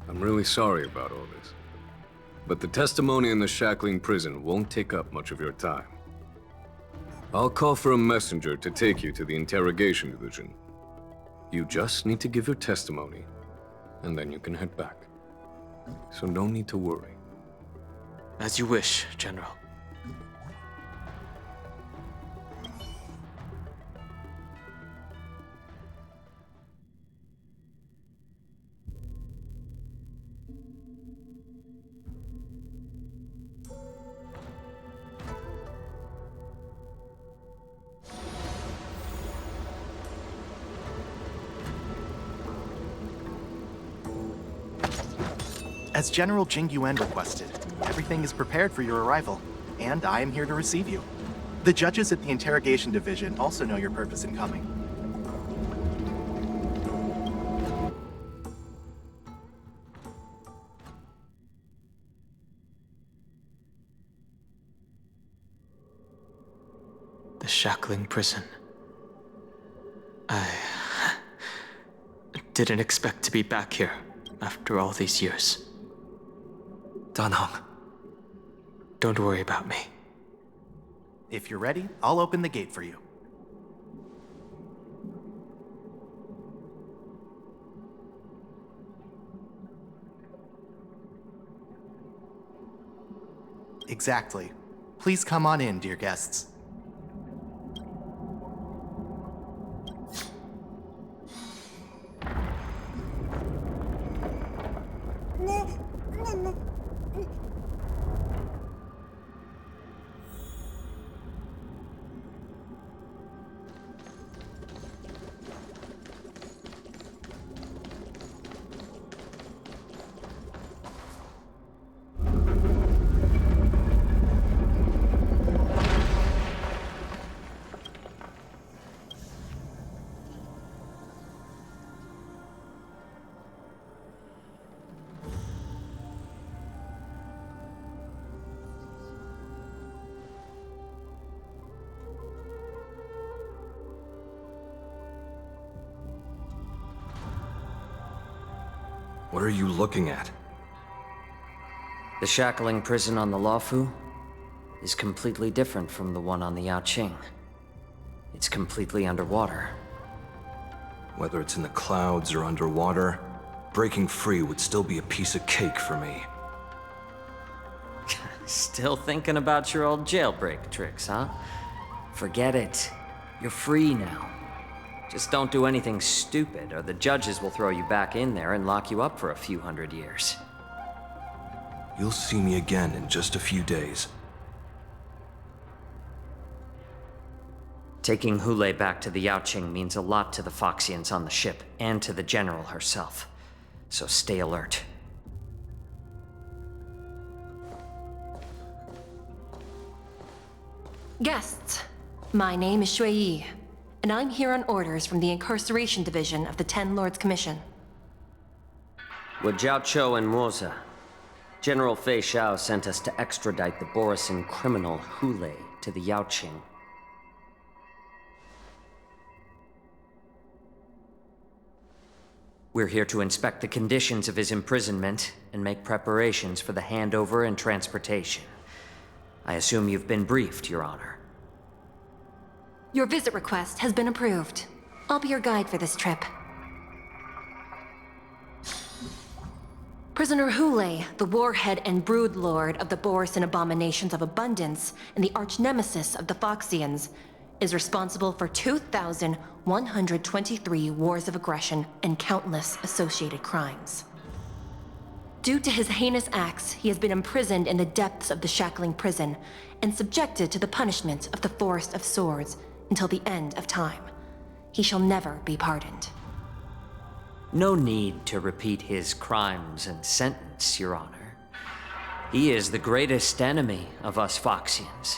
I'm really sorry about all this. But the testimony in the shackling prison won't take up much of your time. I'll call for a messenger to take you to the interrogation division. You just need to give your testimony, and then you can head back. So no need to worry. As you wish, General. As General Jing Yuan requested, everything is prepared for your arrival, and I am here to receive you. The judges at the Interrogation Division also know your purpose in coming. The shackling prison. I didn't expect to be back here after all these years. Danhong, don't worry about me. If you're ready, I'll open the gate for you. Exactly. Please come on in, dear guests. What are you looking at? The shackling prison on the Luofu is completely different from the one on the Yaoqing. It's completely underwater. Whether it's in the clouds or underwater, breaking free would still be a piece of cake for me. Still thinking about your old jailbreak tricks, huh? Forget it. You're free now. Just don't do anything stupid, or the judges will throw you back in there and lock you up for a few hundred years. You'll see me again in just a few days. Taking Hule back to the Yaoqing means a lot to the Foxians on the ship, and to the General herself. So stay alert. Guests, my name is Shui Yi, and I'm here on orders from the Incarceration Division of the Ten Lords Commission. With Jiao Chou and Moza, General Fei Xiao sent us to extradite the Borisan criminal Hule to the Yaoqing. We're here to inspect the conditions of his imprisonment and make preparations for the handover and transportation. I assume you've been briefed, Your Honor. Your visit request has been approved. I'll be your guide for this trip. Prisoner Hule, the warhead and brood lord of the Borisan abominations of abundance and the arch-nemesis of the Foxians, is responsible for 2,123 wars of aggression and countless associated crimes. Due to his heinous acts, he has been imprisoned in the depths of the shackling prison and subjected to the punishment of the Forest of Swords until the end of time. He shall never be pardoned. No need to repeat his crimes and sentence, Your Honor. He is the greatest enemy of us Foxians.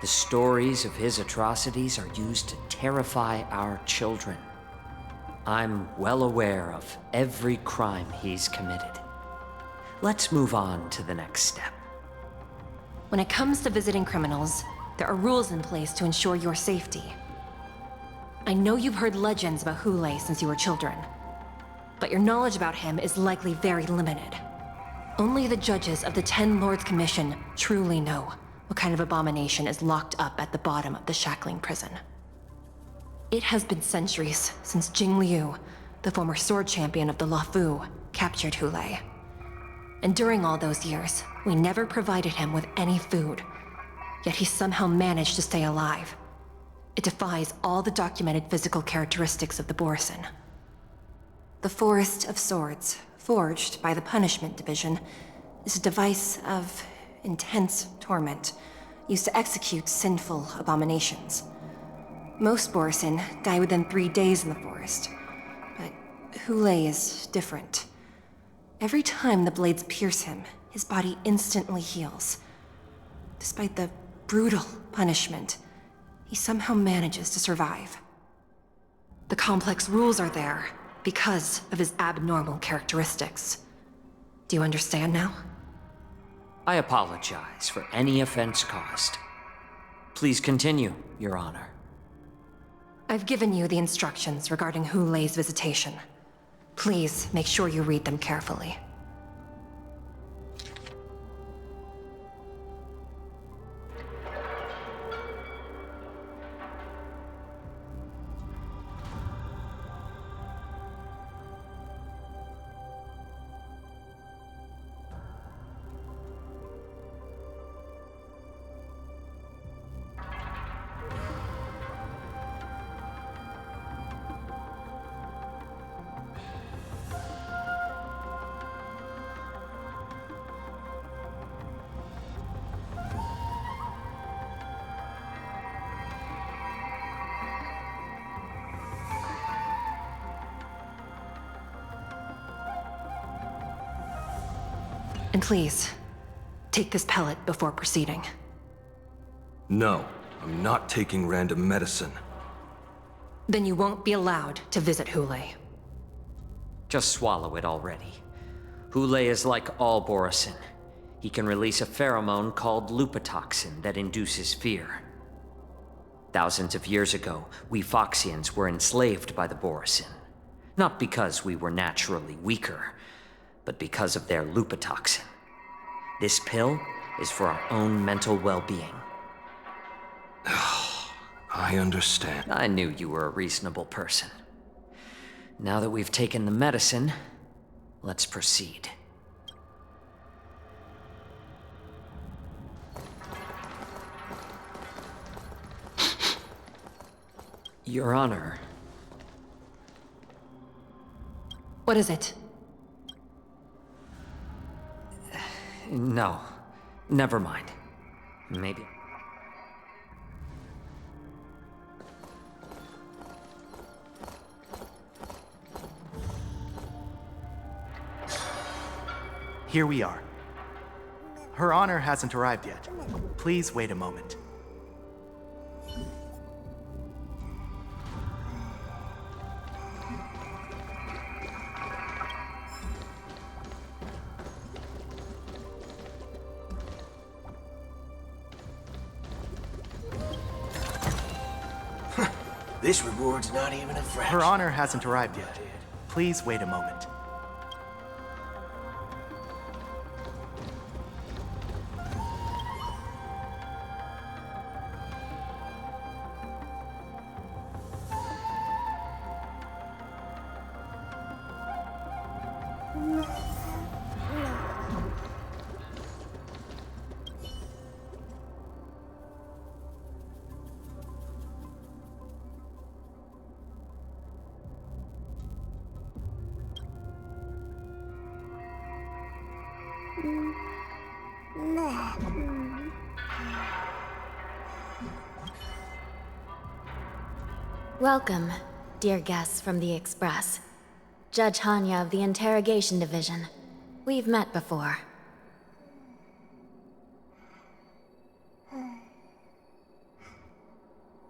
The stories of his atrocities are used to terrify our children. I'm well aware of every crime he's committed. let's move on to the next step. When it comes to visiting criminals, there are rules in place to ensure your safety. I know you've heard legends about Hule since you were children, but your knowledge about him is likely very limited. Only the judges of the Ten Lords Commission truly know what kind of abomination is locked up at the bottom of the Shackling Prison. It has been centuries since Jing Liu, the former sword champion of the Luofu, captured Hule. And during all those years, we never provided him with any food, yet he somehow managed to stay alive. It defies all the documented physical characteristics of the Borisin. The Forest of Swords, forged by the Punishment Division, is a device of intense torment, used to execute sinful abominations. Most Borisin die within 3 days in the forest, but Hule is different. Every time the blades pierce him, his body instantly heals. Despite the brutal punishment, he somehow manages to survive. The complex rules are there because of his abnormal characteristics. Do you understand now? I apologize for any offense caused. Please continue, Your Honor. I've given you the instructions regarding Hule's visitation. Please make sure you read them carefully. And please, take this pellet before proceeding. No, I'm not taking random medicine. Then you won't be allowed to visit Hule. Just swallow it already. Hule is like all Borisin. He can release a pheromone called lupatoxin that induces fear. Thousands of years ago, we Foxians were enslaved by the Borisin. Not because we were naturally weaker, but because of their lupatoxin. This pill is for our own mental well-being. I understand. I knew you were a reasonable person. Now that we've taken the medicine, let's proceed. Your Honor. What is it? No. Never mind. Maybe. Here we are. Her Honor hasn't arrived yet. Please wait a moment. This reward's not even a fraction. Her Honor hasn't arrived yet. Please wait a moment. Welcome, dear guests from the Express. Judge Hanya of the Interrogation Division. We've met before.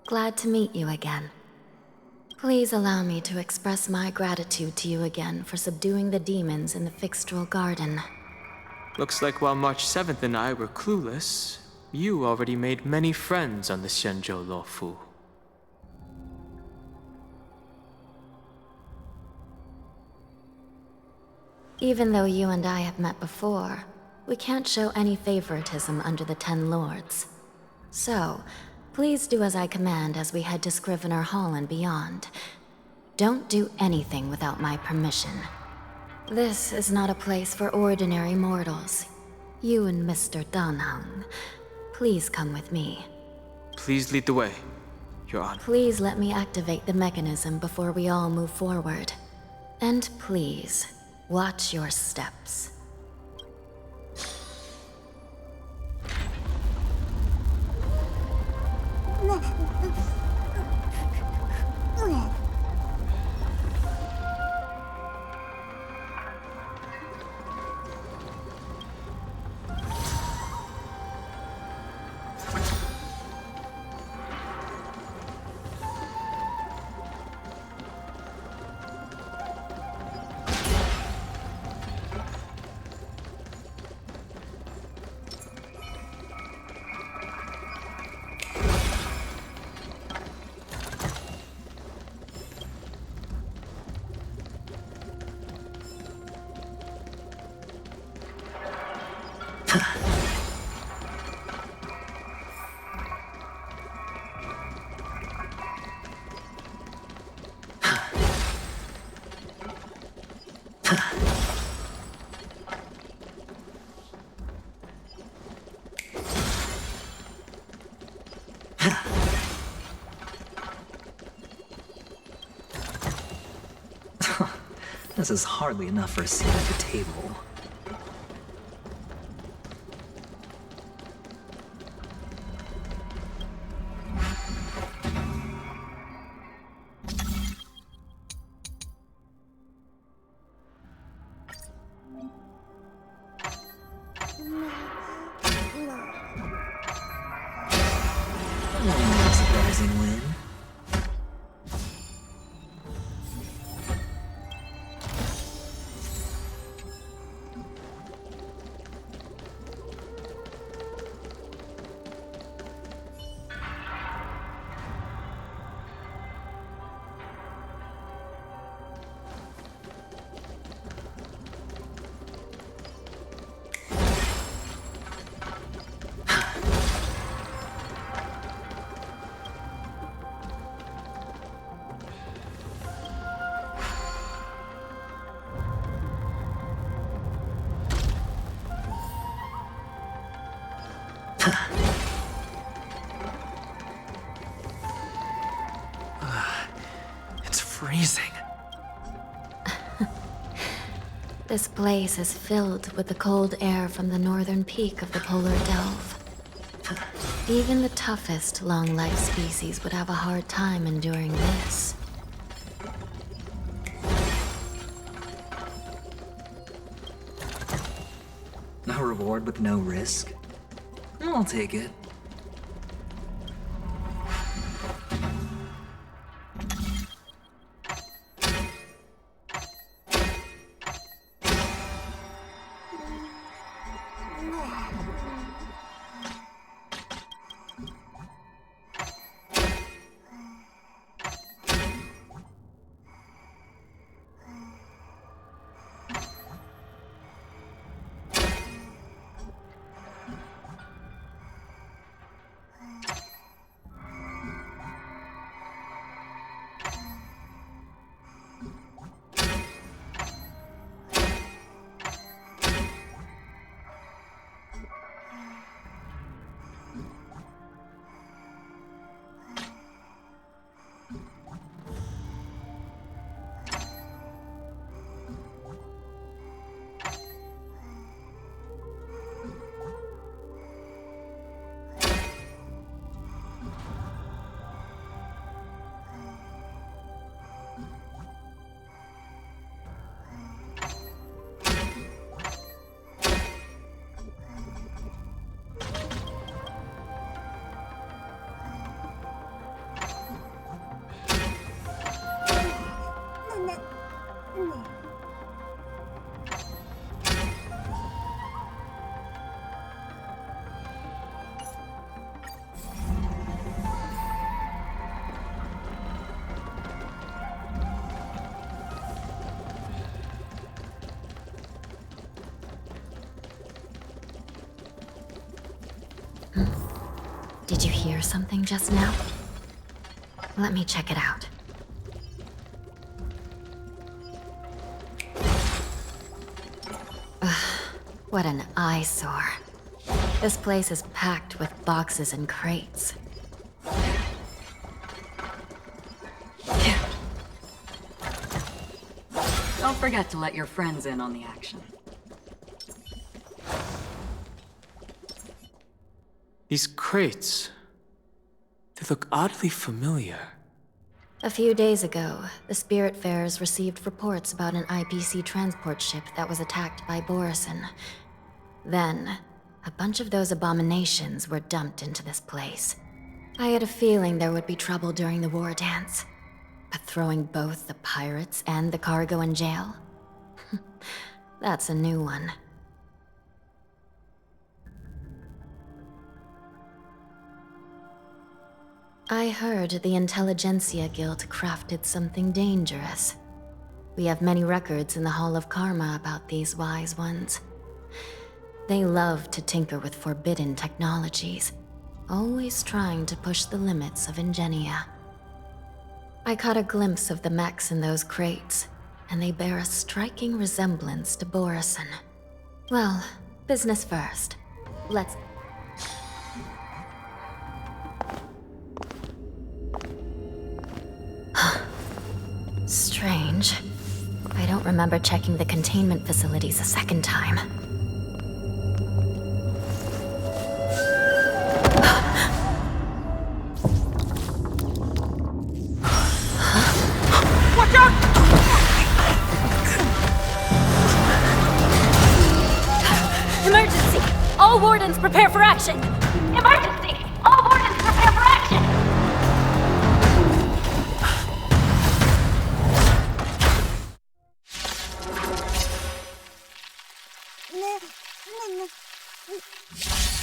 Glad to meet you again. Please allow me to express my gratitude to you again for subduing the demons in the Fixtral Garden. Looks like while March 7th and I were clueless, you already made many friends on the Shenzhou Luofu. Even though you and I have met before, we can't show any favoritism under the Ten Lords. So, please do as I command as we head to Scrivener Hall and beyond. Don't do anything without my permission. This is not a place for ordinary mortals. You and Mr. Danheng, please come with me. Please lead the way, Your Honor. Please let me activate the mechanism before we all move forward. And please, watch your steps. This is hardly enough for a seat at the table. Surprising win. It's freezing. This place is filled with the cold air from the northern peak of the polar delve. Even the toughest long-life species would have a hard time enduring this. A reward with no risk? I'll take it. Did you hear something just now? Let me check it out. Ugh, what an eyesore. This place is packed with boxes and crates. Don't forget to let your friends in on the action. These crates... they look oddly familiar. A few days ago, the Spiritfarers received reports about an IPC transport ship that was attacked by Borison. Then, a bunch of those abominations were dumped into this place. I had a feeling there would be trouble during the war dance. But throwing both the pirates and the cargo in jail? That's a new one. I heard the Intelligentsia Guild crafted something dangerous. We have many records in the Hall of Karma about these wise ones. They love to tinker with forbidden technologies, always trying to push the limits of Ingenia. I caught a glimpse of the mechs in those crates, and they bear a striking resemblance to Borison. Well, business first. Let's... Strange. I don't remember checking the containment facilities a second time. Watch out! Emergency! All wardens prepare for action! Emergency! All wardens prepare for action!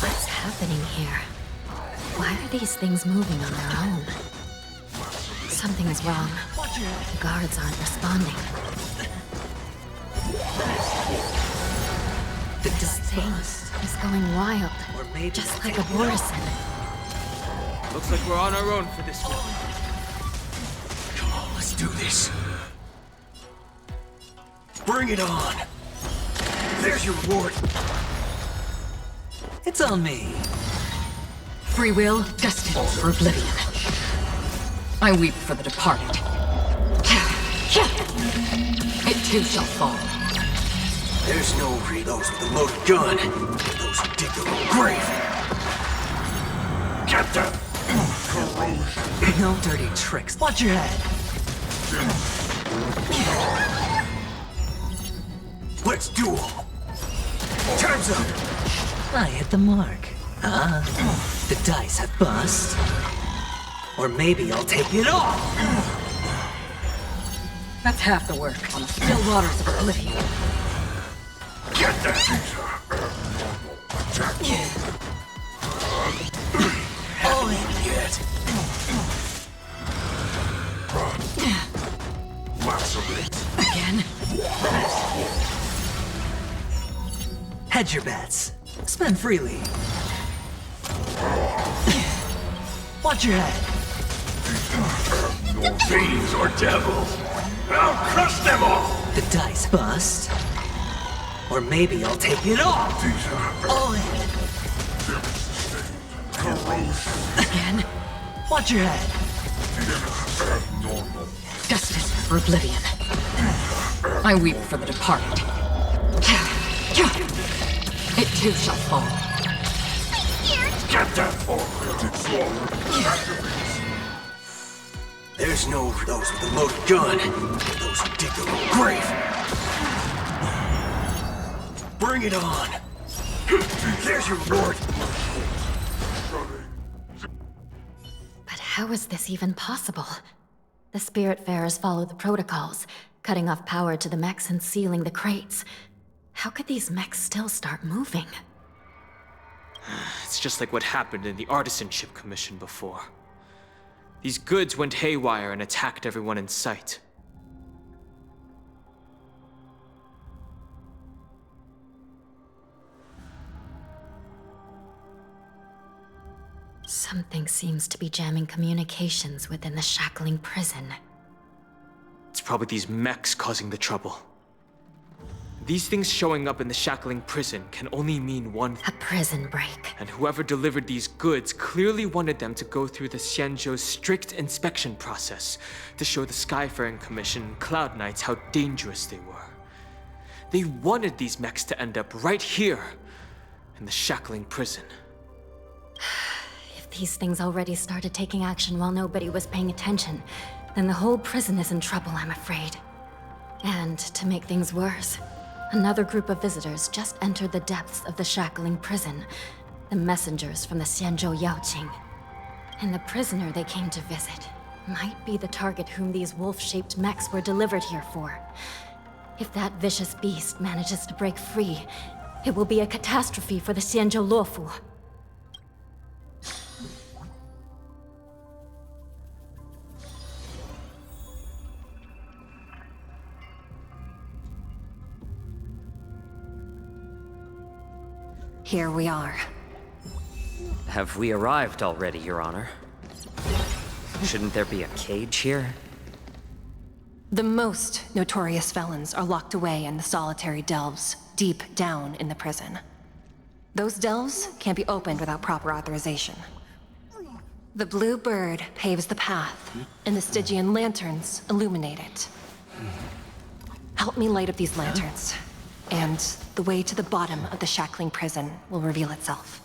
What's happening here? Why are these things moving on their own? Something is wrong. The guards aren't responding. This thing is going wild, just like a Borison. Looks like we're on our own for this one. Come on, let's do this. Bring it on. There's your reward. It's on me. Free will, destined for oblivion. I weep for the departed. It too shall fall. There's no those with a loaded gun. Those who dig their own grave. Get them! No dirty tricks. Watch your head. Let's duel. Time's up. I hit the mark. The dice have bust. Or maybe I'll take it all. That's half the work on the still waters of oblivion. Get them! Haven't eaten yet. Again? Hedge your bets. Spend freely. Watch your head. No fiends or devils. I'll crush them all! The dice bust. Or maybe I'll take it all. All in. Again? Watch your head. Destined for oblivion. I weep for the departed. It too shall fall. Get them! There's no those with a loaded gun. Those who dig their own grave. Bring it on. There's your reward. But how is this even possible? The Spiritfarers follow the protocols, cutting off power to the mechs and sealing the crates. How could these mechs still start moving? It's just like what happened in the Artisanship Commission before. These goods went haywire and attacked everyone in sight. So Something seems to be jamming communications within the shackling prison. It's probably these mechs causing the trouble. These things showing up in the shackling prison can only mean one thing. A prison break. And whoever delivered these goods clearly wanted them to go through the Xianzhou's strict inspection process to show the Skyfaring Commission and Cloud Knights how dangerous they were. They wanted these mechs to end up right here, in the shackling prison. If these things already started taking action while nobody was paying attention, then the whole prison is in trouble, I'm afraid. And to make things worse, another group of visitors just entered the depths of the shackling prison. The messengers from the Xianzhou Yaoqing. And the prisoner they came to visit might be the target whom these wolf-shaped mechs were delivered here for. If that vicious beast manages to break free, it will be a catastrophe for the Xianzhou Luofu. Here we are. Have we arrived already, Your Honor? Shouldn't there be a cage here? The most notorious felons are locked away in the solitary delves, deep down in the prison. Those delves can't be opened without proper authorization. The blue bird paves the path, and the Stygian lanterns illuminate it. Help me light up these lanterns, and the way to the bottom of the shackling prison will reveal itself.